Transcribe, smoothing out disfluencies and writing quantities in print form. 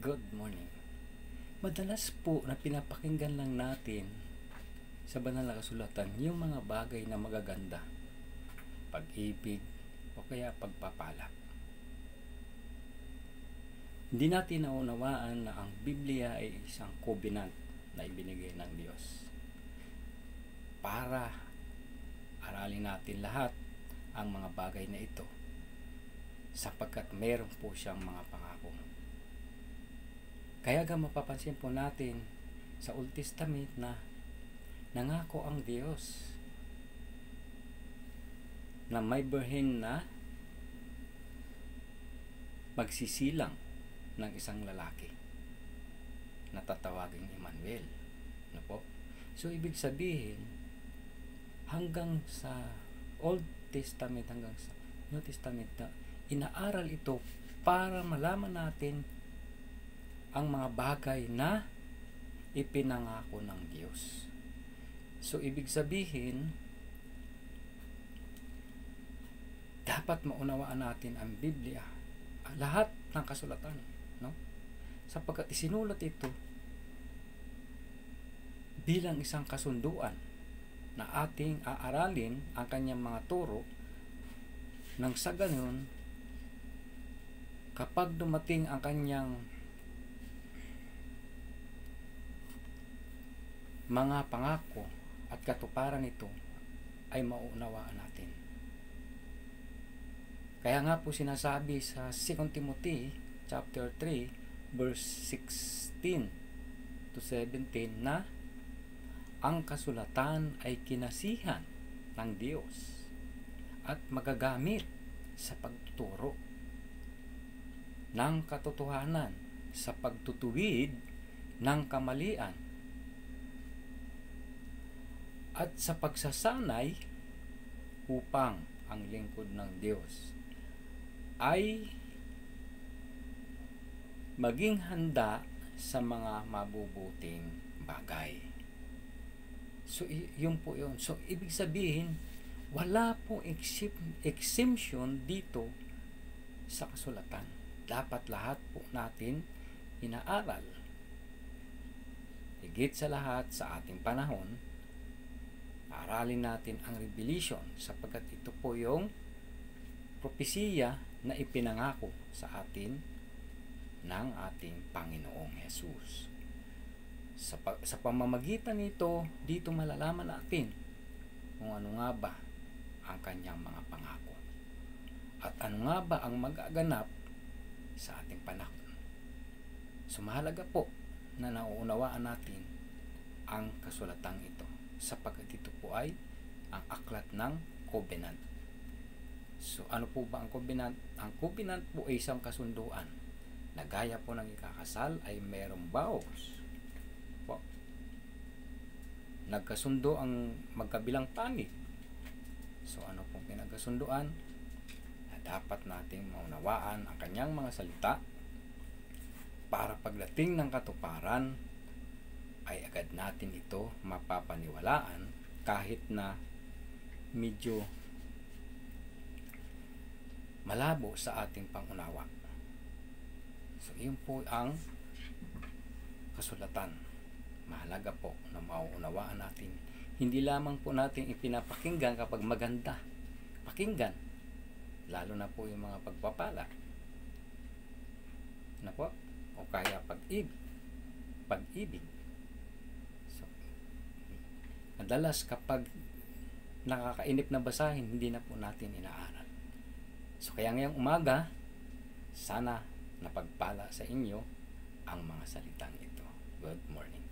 Good morning. Madalas po na pinapakinggan lang natin sa banal na kasulatan yung mga bagay na magaganda, pag-ibig o kaya pagpapala. Hindi natin naunawaan na ang Biblia ay isang covenant na ibinigay ng Diyos para aralin natin lahat ang mga bagay na ito sapagkat meron po siyang mga pangako. Kaya mapapansin po natin sa Old Testament na nangako ang Diyos na may birhen na magsisilang ng isang lalaki na tatawaging Emmanuel. Ano po? So, ibig sabihin, hanggang sa Old Testament, hanggang sa New Testament, na inaaral ito para malaman natin ang mga bagay na ipinangako ng Diyos. So, ibig sabihin, dapat maunawaan natin ang Biblia, lahat ng kasulatan, no? Sapagkat isinulat ito bilang isang kasunduan na ating aaralin ang kanyang mga turo nang sa ganon, kapag dumating ang kanyang mga pangako at katuparan nito ay mauunawaan natin. Kaya nga po sinasabi sa 2 Timothy chapter 3 verse 16 to 17 na ang kasulatan ay kinasihan ng Diyos at magagamit sa pagtuturo ng katotohanan, sa pagtutuwid ng kamalian, at sa pagsasanay upang ang lingkod ng Diyos ay maging handa sa mga mabubuting bagay. So, yun po yun. So, ibig sabihin, wala pong exemption dito sa kasulatan. Dapat lahat po natin inaaral. Higit sa lahat sa ating panahon, aralin natin ang Revelation sapagkat ito po yung propesiya na ipinangako sa atin ng ating Panginoong Hesus. Sa pamamagitan nito, dito malalaman natin kung ano nga ba ang kanyang mga pangako at ano nga ba ang magaganap sa ating panahon. So mahalaga po na nauunawaan natin ang kasulatang ito sapagkat ito po ay ang aklat ng covenant. So, ano po ba ang covenant? Ang covenant po ay isang kasunduan na gaya po ng ikakasal ay mayroong vows. Po. Nagkasundo ang magkabilang panig. So, ano pong pinagkasunduan? Na dapat nating maunawaan ang kanyang mga salita para pagdating ng katuparan ay agad natin ito mapapaniwalaan kahit na medyo malabo sa ating pangunawa. So, yun po ang kasulatan. Mahalaga po na mauunawaan natin. Hindi lamang po natin ipinapakinggan kapag maganda. Pakinggan. Lalo na po yung mga pagpapala. Ano po? O kaya pag-ibig. Madalas kapag nakakainip na basahin, hindi na po natin inaaral. So kaya ngayong umaga, sana napagpala sa inyo ang mga salitang ito. Good morning.